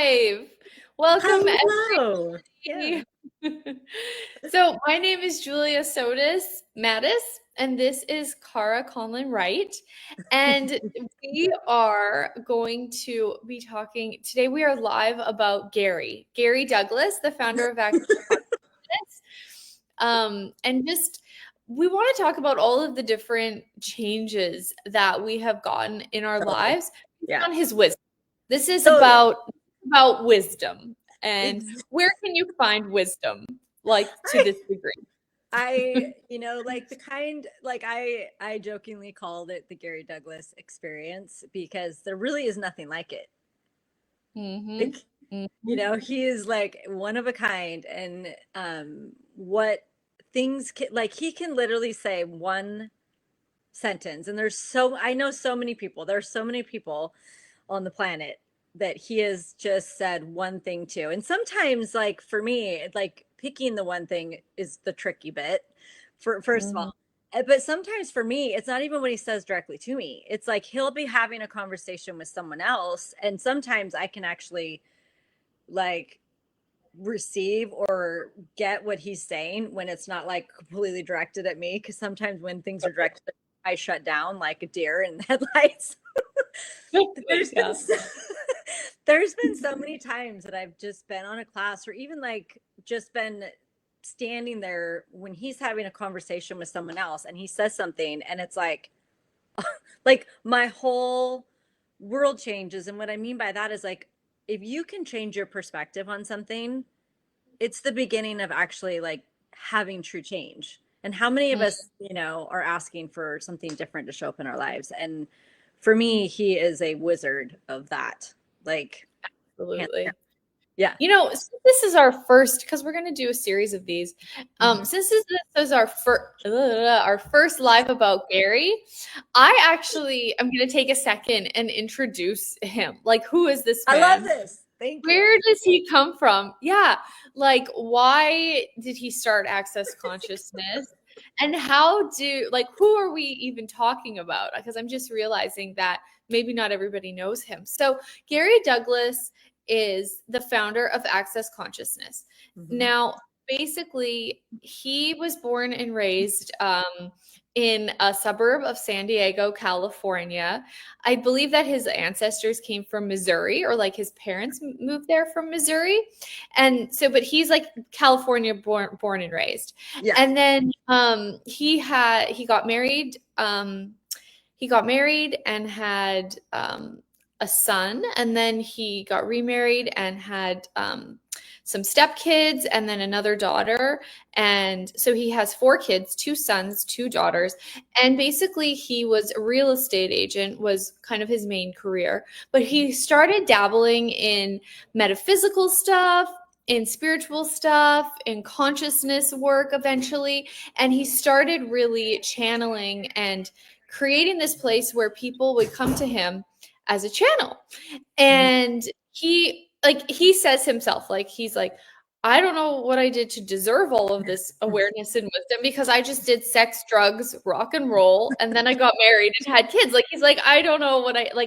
live. Welcome, Hello. Yeah. everybody. So, my name is Julia Sotis Mattis, and this is Cara Conlon Wright. And we are going to be talking today. We are live about Gary Douglas, the founder of Access Consciousness. And just we want to talk about all of the different changes that we have gotten in our Totally. lives based Yeah. on his wisdom. This is Totally. about wisdom and Ex- where can you find wisdom like to I, this degree. like the kind, like I jokingly called it the Gary Douglas experience because there really is nothing like it. Mm-hmm. Like, Mm-hmm. he is like one of a kind, and what things can, like, he can literally say one sentence, and I know so many people. There's so many people on the planet that he has just said one thing to. And sometimes, like, for me, like, picking the one thing is the tricky bit, for first of Mm-hmm. all. But sometimes for me, it's not even what he says directly to me. It's like he'll be having a conversation with someone else, and sometimes I can actually, like, receive or get what he's saying when it's not like completely directed at me, because sometimes when things are directed, I shut down like a deer in the headlights. there's been Yeah. so, there's been so many times that I've just been on a class, or even like just been standing there when he's having a conversation with someone else and he says something, and it's like my whole world changes. And what I mean by that is, like, if you can change your perspective on something, it's the beginning of actually, like, having true change. And how many of us, are asking for something different to show up in our lives? And for me, he is a wizard of that. Like, hands down. Absolutely. Yeah. Since this is our first, because we're going to do a series of these. Mhm. Since this is our first live about Gary, I actually am going to take a second and introduce him. Like, who is this I love man? this. Thank you. Where does he come from? Yeah, like why did he start Access Consciousness? And who are we even talking about? Because I'm just realizing that maybe not everybody knows him. So, Gary Douglas is the founder of Access Consciousness. Mhm. Now, basically, he was born and raised in a suburb of San Diego, California. I believe that his ancestors came from Missouri, or like his parents moved there from Missouri. And so, but he's like California born and raised. Yeah. And then he got married and had a son, and then he got remarried and had some stepkids and then another daughter. And so he has 4 kids, 2 sons, 2 daughters. And basically he was a real estate agent, was kind of his main career, but he started dabbling in metaphysical stuff, in spiritual stuff, in consciousness work eventually. And he started really channeling and creating this place where people would come to him as a channel. Mhm. And he says himself, like, he's like, I don't know what I did to deserve all of this awareness and wisdom, because I just did sex, drugs, rock and roll, and then I got married and had kids. Like, he's like, I don't know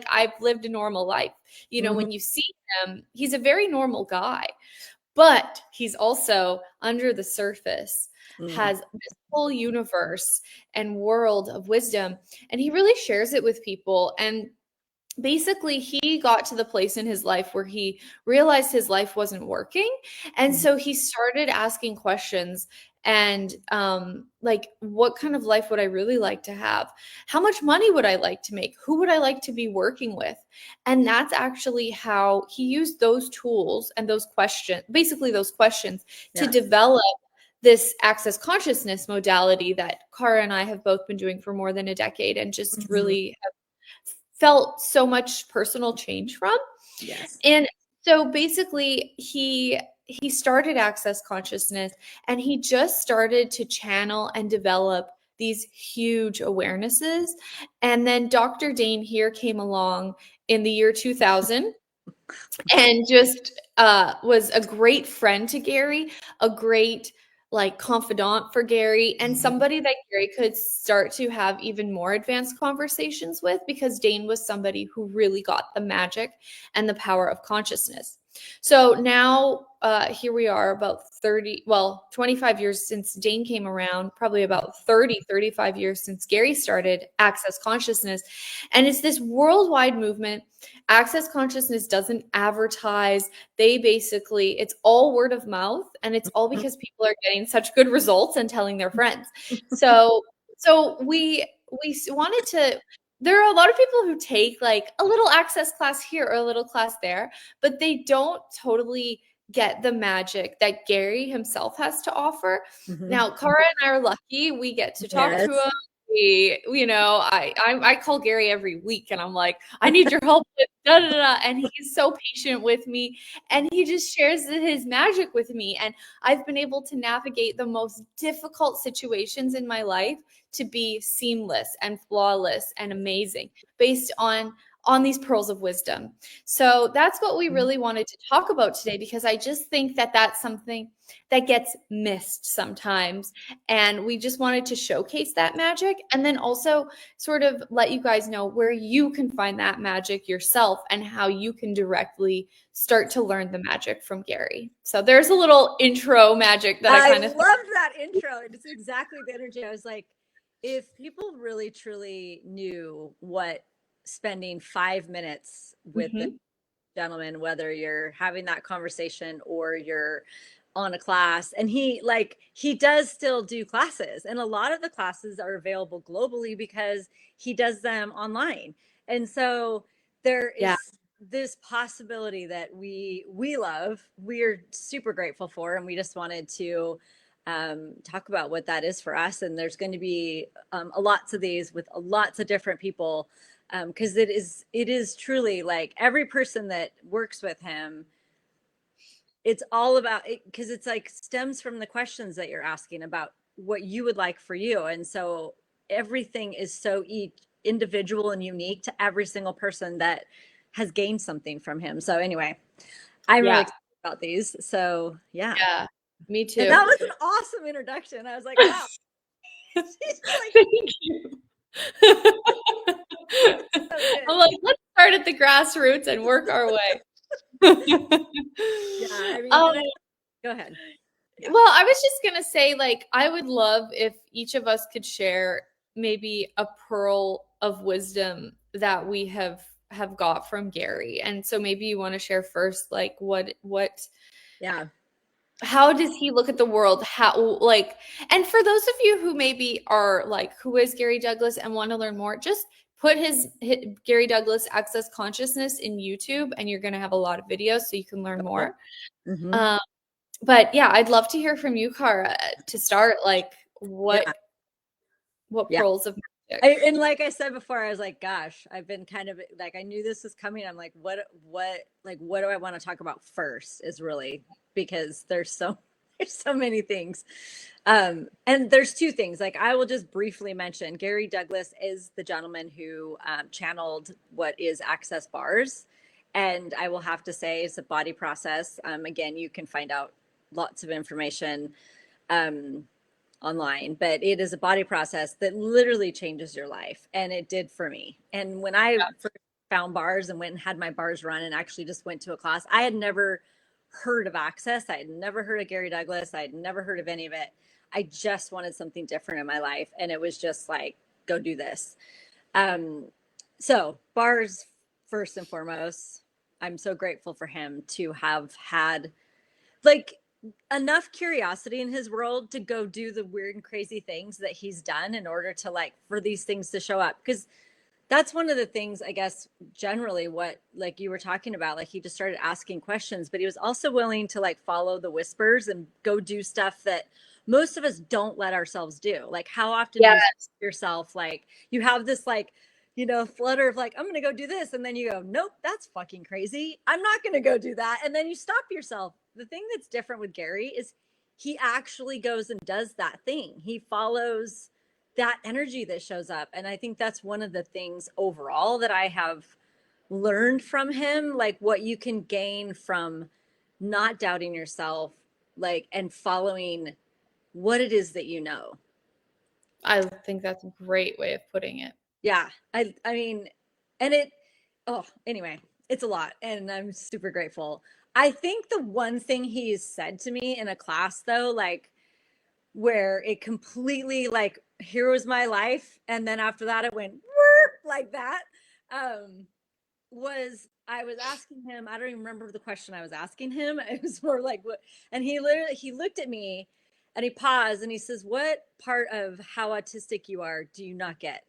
I've lived a normal life. Mhm. When you see him, he's a very normal guy, but he's also under the surface Mhm. has this whole universe and world of wisdom, and he really shares it with people. And basically he got to the place in his life where he realized his life wasn't working, and Mhm. so he started asking questions. And like, what kind of life would I really like to have? How much money would I like to make? Who would I like to be working with? And that's actually how he used those tools and those questions, basically those questions, to Yeah. develop this access consciousness modality that Cara and I have both been doing for more than a decade, and just Mhm. really felt so much personal change from. Yes. And so basically he started Access Consciousness, and he just started to channel and develop these huge awarenesses. And then Dr. Dane here came along in the year 2000 and just was a great friend to Gary, a great like confidant for Gary, and Mhm. somebody that Gary could start to have even more advanced conversations with, because Dane was somebody who really got the magic and the power of consciousness. So now here we are about 25 years since Dane came around, probably about 35 years since Gary started Access Consciousness. And it's this worldwide movement. Access Consciousness doesn't advertise. It's all word of mouth, and it's all because people are getting such good results and telling their friends. So we wanted to, there are a lot of people who take like a little access class here or a little class there, but they don't totally get the magic that Gary himself has to offer. Now, Cara and I are lucky. We get to talk to him. I call Gary every week and I'm like, I need your help with da da da. And he's so patient with me and he just shares his magic with me. And I've been able to navigate the most difficult situations in my life to be seamless and flawless and amazing based on these pearls of wisdom. So that's what we really wanted to talk about today, because I just think that that's something that gets missed sometimes. And we just wanted to showcase that magic and then also sort of let you guys know where you can find that magic yourself and how you can directly start to learn the magic from Gary. So there's a little intro magic that I kind of loved that intro. It's exactly the energy. I was like, if people really truly knew what spending 5 minutes with the gentleman, whether you're having that conversation or you're on a class, and he does still do classes, and a lot of the classes are available globally because he does them online. And so there is this possibility that we love, we're super grateful for, and we just wanted to talk about what that is for us. And there's going to be lots of these with lots of different people, because it is truly like every person that works with him, it's all about it, because it's like stems from the questions that you're asking about what you would like for you. And so everything is so individual and unique to every single person that has gained something from him. So anyway, I'm really excited about these. So yeah, me too. And that was an awesome introduction. I was like, wow. Thank you. I'm like, let's start at the grassroots and work our way. Yeah, I mean, go ahead. Yeah. Well, I was just gonna say, like, I would love if each of us could share maybe a pearl of wisdom that we have got from Gary. And so maybe you want to share first, like, what yeah, how does he look at the world? How, like, and for those of you who maybe are like, who is Gary Douglas and want to learn more, just put his Gary Douglas Access Consciousness in YouTube and you're going to have a lot of videos so you can learn more. But yeah, I'd love to hear from you, Cara, to start. Like, what pearls of magic? And like I said before, I was like, gosh, I've been kind of like, I knew this was coming. I'm like, what do I want to talk about first is really, because there's so many things. And there's two things. Like, I will just briefly mention Gary Douglas is the gentleman who channeled what is Access Bars. And I will have to say it's a body process. Again, you can find out lots of information online, but it is a body process that literally changes your life. And it did for me. And when I first found bars and went and had my bars run and actually just went to a class, I had never heard of Access. I had never heard of Gary Douglas. I had never heard of any of it. I just wanted something different in my life. And it was just like, go do this. So bars, first and foremost, I'm so grateful for him to have had like enough curiosity in his world to go do the weird and crazy things that he's done in order to like, for these things to show up. Because that's one of the things, I guess, generally what, like you were talking about, like he just started asking questions, but he was also willing to like follow the whispers and go do stuff that most of us don't let ourselves do. Like, how often do you see yourself, like you have this like, you know, flutter of like, I'm going to go do this. And then you go, nope, that's fucking crazy. I'm not going to go do that. And then you stop yourself. The thing that's different with Gary is he actually goes and does that thing. He follows that energy that shows up. And I think that's one of the things overall that I have learned from him, like what you can gain from not doubting yourself, like, and following what it is that you know. I think that's a great way of putting it. Yeah. I mean, and anyway, it's a lot and I'm super grateful. I think the one thing he said to me in a class though, like where it completely like, here was my life, and then after that it went like that, um, was I was asking him, I don't even remember the question I was asking him. It was more like what, and he looked at me and he paused and he says, "What part of how autistic you are do you not get?"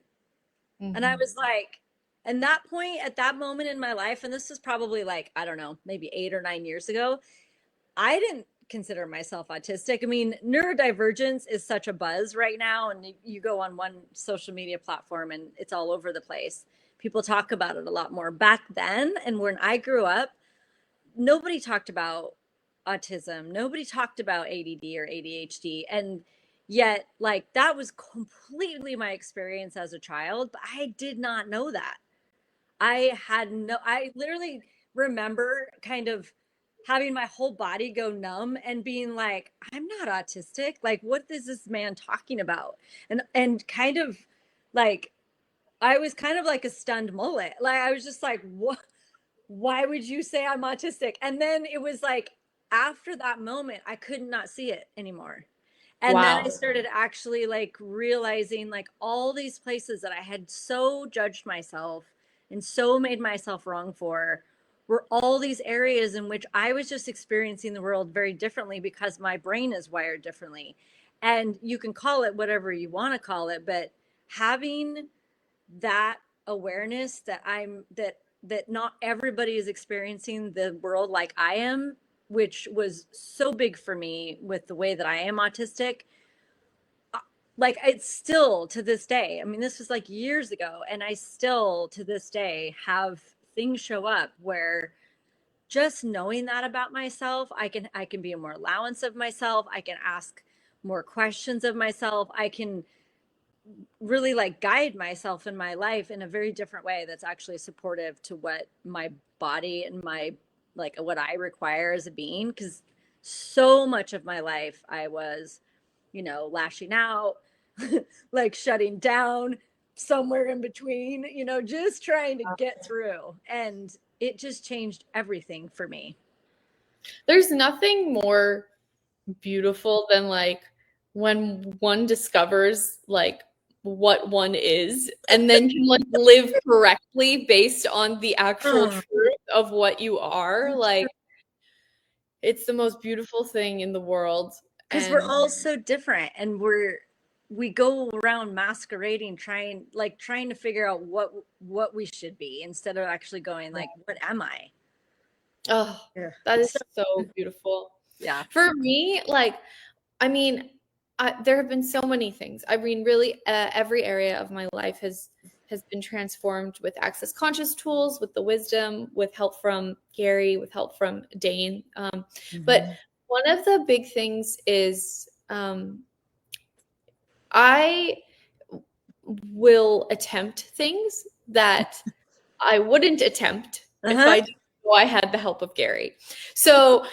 And I was like, and that point at that moment in my life, and this is probably like, I don't know, maybe 8 or 9 years ago, I didn't consider myself autistic. I mean, neurodivergence is such a buzz right now, and you go on one social media platform and it's all over the place. People talk about it a lot more. Back then, and when I grew up, nobody talked about autism. Nobody talked about ADD or ADHD. And yet, like, that was completely my experience as a child, but I did not know that. I literally remember kind of having my whole body go numb and being like, I'm not autistic. Like, what is this man talking about? And kind of like, I was kind of like a stunned mullet. Like, I was just like, what? Why would you say I'm autistic? And then it was like, after that moment, I could not see it anymore. And then I Wow. started actually like realizing like all these places that I had so judged myself and so made myself wrong for were all these areas in which I was just experiencing the world very differently because my brain is wired differently. And you can call it whatever you want to call it, but having that awareness that that not everybody is experiencing the world like I am, which was so big for me with the way that I am autistic. Like, it's still to this day, I mean, this was like years ago, and I still to this day have things show up where just knowing that about myself, I can be a more allowance of myself, I can ask more questions of myself, I can really like guide myself in my life in a very different way that's actually supportive to what my body and my, like, what I require as a being. Because so much of my life I was, lashing out, like shutting down, somewhere in between, just trying to get through. And it just changed everything for me. There's nothing more beautiful than like when one discovers like what one is and then can like live correctly based on the actual truth of what you are. Like it's the most beautiful thing in the world. Because we're And all so different, and we go around masquerading, trying to figure out what we should be, instead of actually going like, what am I? oh, Yeah. that So, is so beautiful. yeah. For me, like, I mean, there have been so many things. I mean, really, every area of my life has been transformed with access conscious tools, with the wisdom, with help from Gary, with help from Dane. But Mhm. one of the big things is I will attempt things that I wouldn't attempt if Uh-huh. I didn't know I had the help of Gary. So,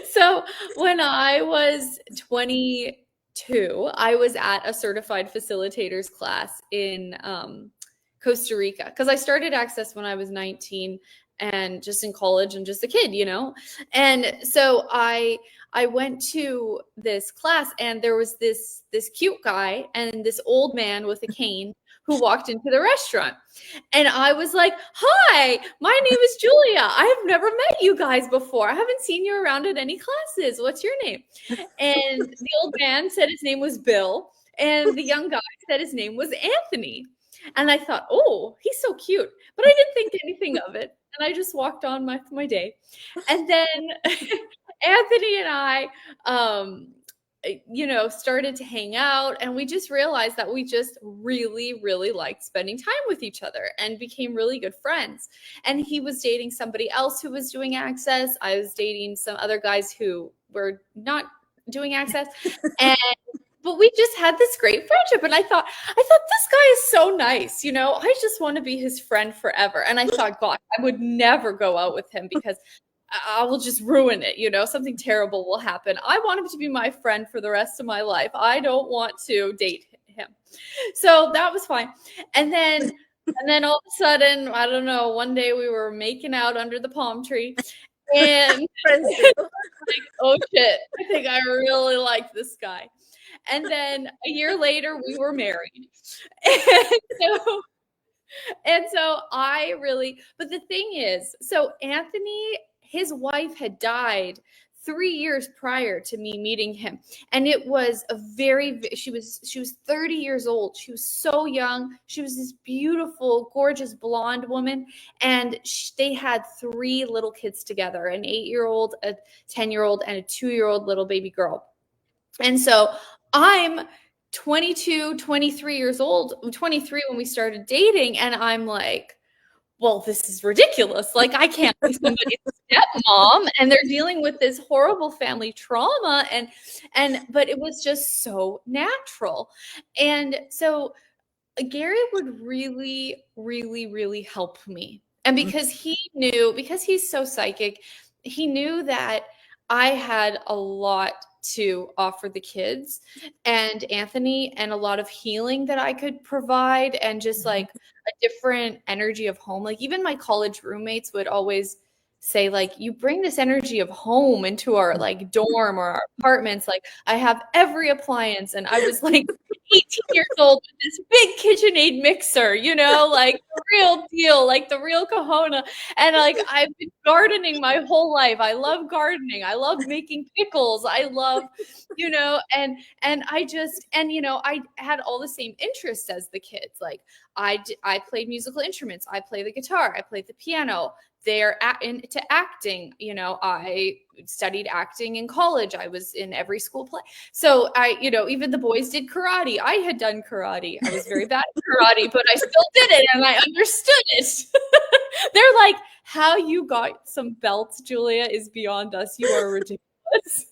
so when I was 22, I was at a certified facilitators class in Costa Rica because I started Access when I was 19 and just in college and just a kid, And so I went to this class and there was this cute guy and this old man with a cane who walked into the restaurant. And I was like, "Hi, my name is Julia. I have never met you guys before. I haven't seen you around at any classes. What's your name?" And the old man said his name was Bill, and the young guy said his name was Anthony. And I thought, "Oh, he's so cute." But I didn't think anything of it. And I just walked on my day. And then Anthony and I started to hang out and we just realized that we just really, really liked spending time with each other and became really good friends. And he was dating somebody else who was doing Access. I was dating some other guys who were not doing Access. And but we just had this great friendship. And I thought this guy is so nice. I just want to be his friend forever. And I thought, God, I would never go out with him because I will just ruin it. Something terrible will happen. I want him to be my friend for the rest of my life. I don't want to date him. So that was fine. And then And then all of a sudden, I don't know, one day we were making out under the palm tree, and Friends do. like, oh shit, I think I really like this guy. And then a year later, we were married. And so and so I really, but the thing is, so Anthony, his wife had died 3 years prior to me meeting him. And it was a she was 30 years old. She was so young. She was this beautiful, gorgeous blonde woman. And they had three little kids together, an 8-year-old, a 10-year-old, and a 2-year-old little baby girl. And so I'm 22, 23 years old, 23 when we started dating. And I'm like, well, this is ridiculous. Like, I can't be somebody's stepmom, and they're dealing with this horrible family trauma. But it was just so natural. And so Gary would really, really, really help me. And because he's so psychic, he knew that I had a lot to offer the kids and Anthony, and a lot of healing that I could provide, and just like a different energy of home. Like, even my college roommates would always say, like, you bring this energy of home into our like dorm or our apartments. Like, I have every appliance, and I was like 18 years old with this big KitchenAid mixer, like the real deal, like the real Kahona. And like, I've been gardening my whole life. I love gardening. I love making pickles. I love, and I had all the same interests as the kids. Like, I played musical instruments. I play the guitar. I played the piano. They're into acting. I studied acting in college. I was in every school play. So even the boys did karate. I had done karate. I was very bad at karate, but I still did it, and I understood it. They're like, how you got some belts, Julia, is beyond us. You are ridiculous.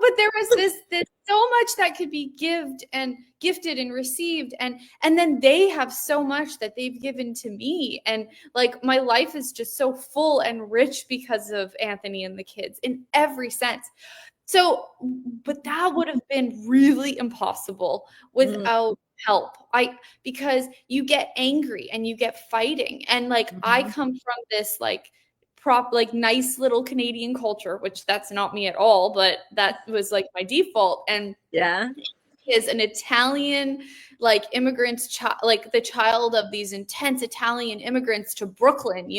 But there was this so much that could be gifted and received, and then they have so much that they've given to me, and like, my life is just so full and rich because of Anthony and the kids in every sense. So, but that would have been really impossible without help. Because you get angry and you get fighting, and like, I come from this like nice little Canadian culture, which that's not me at all, but that was like my default. And Yeah. is an Italian like immigrants like the child of these intense Italian immigrants to Brooklyn,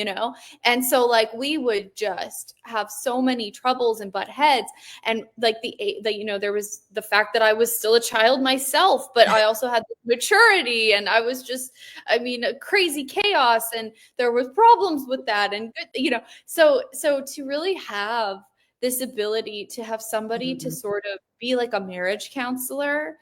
and so like, we would just have so many troubles and butt heads. And like, there was the fact that I was still a child myself, but I also had maturity, and I was just, a crazy chaos, and there was problems with that. And so to really have this ability to have somebody to sort of be like a marriage counselor,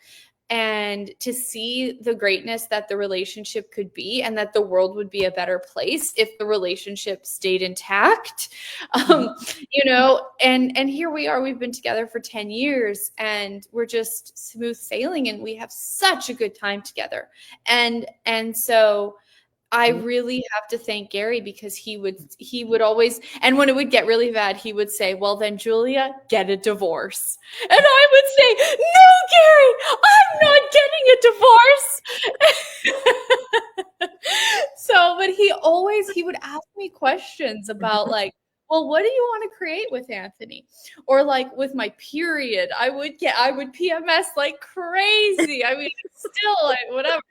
and to see the greatness that the relationship could be, and that the world would be a better place if the relationship stayed intact. And here we are, we've been together for 10 years, and we're just smooth sailing, and we have such a good time together. And so I really have to thank Gary, because he would always, and when it would get really bad, he would say, well, then, Julia, get a divorce. And I would say, no, Gary, I'm not getting a divorce. But he would ask me questions about, like, well, what do you want to create with Anthony? Or like, with my period, I would PMS like crazy. Still, whatever,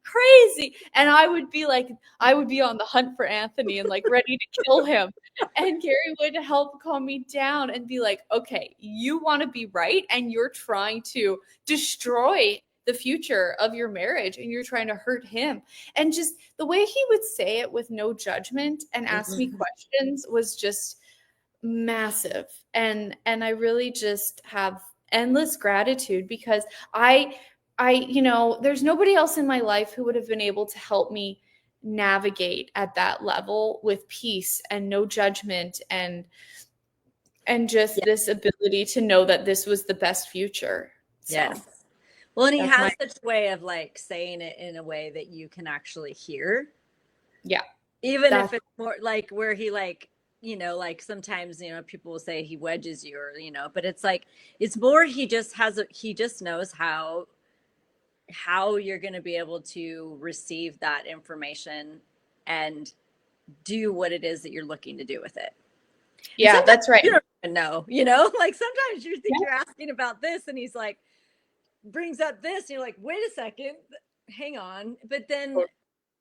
crazy. And I would be on the hunt for Anthony and like ready to kill him. And Gary would help calm me down and be like, okay, you want to be right, and you're trying to destroy the future of your marriage, and you're trying to hurt him. And just the way he would say it with no judgment and ask me questions was just massive. And I really just have endless gratitude, because I there's nobody else in my life who would have been able to help me navigate at that level with peace and no judgment, and just this ability to know that this was the best future. So Yes. Well, and he that's has such a way of like saying it in a way that you can actually hear. Yeah. Even if it's more like where he like, like sometimes, people will say he wedges you, or, but it's like, it's more, he just knows how how you're going to be able to receive that information and do what it is that you're looking to do with it. Yeah, that's right. You don't even know, you know, like sometimes you think Yeah. you're asking about this and he's like, brings up this and you're like, wait a second, hang on. But then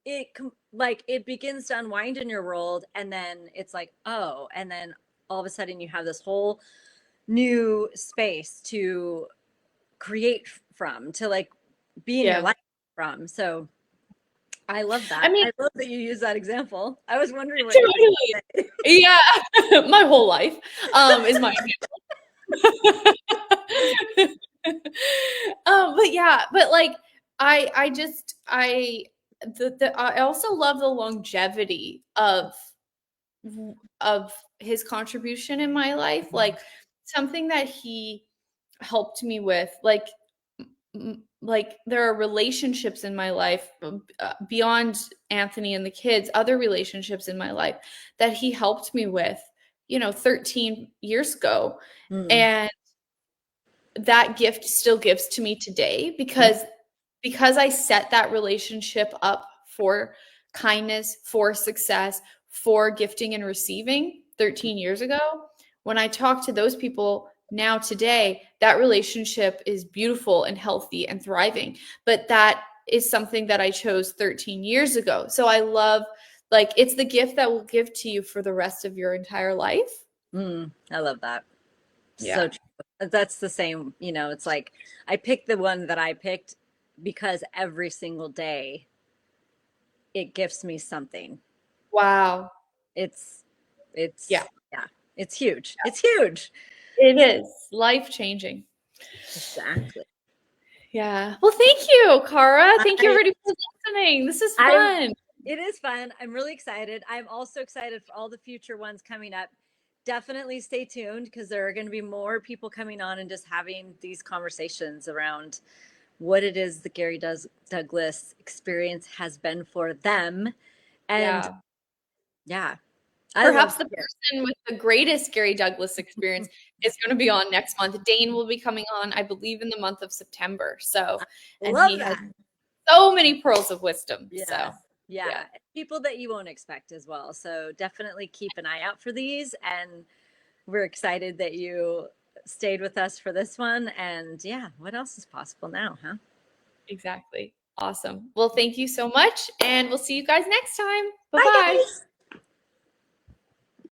it like it begins to unwind in your world, and then it's like, oh, and then all of a sudden you have this whole new space to create from, to like be in your Yeah. life from. So I love I that. mean, I love that you use that example. I was wondering what you were going to say. yeah, my whole life is my but yeah, but like I also love the longevity of his contribution in my life. Like something that he helped me with, like there are relationships in my life beyond Anthony and the kids, other relationships in my life that he helped me with, 13 years ago. Mm. And that gift still gives to me today because I set that relationship up for kindness, for success, for gifting and receiving 13 years ago. When I talk to those people now today, that relationship is beautiful and healthy and thriving. But that is something that I chose 13 years ago. So I love, like, it's the gift that will give to you for the rest of your entire life. I love that. So Yeah. true. That's the same, you know, it's like I picked the one that I picked because every single day it gives me something. Wow. It's Yeah, yeah, it's huge. It's huge. it is life changing. Exactly. Yeah. Well, thank you, Cara. Thank you I everybody for listening. This is I'm fun. it is fun. I'm really excited. I'm also excited for all the future ones coming up. Definitely stay tuned because there are going to be more people coming on and just having these conversations around what it is the Douglas experience has been for them. And Yeah. yeah, I Perhaps love the person with the greatest Gary Douglas experience is going to be on next month. Dane will be coming on, I believe, in the month of September. So, and love he has that. so many pearls of wisdom. So, Yes. Yeah. yeah, People that you won't expect as well. So definitely keep an eye out for these. And we're excited that you stayed with us for this one. And yeah, what else is possible now, huh? exactly. Awesome. Well, thank you so much. And we'll see you guys next time. Bye Bye, bye. guys.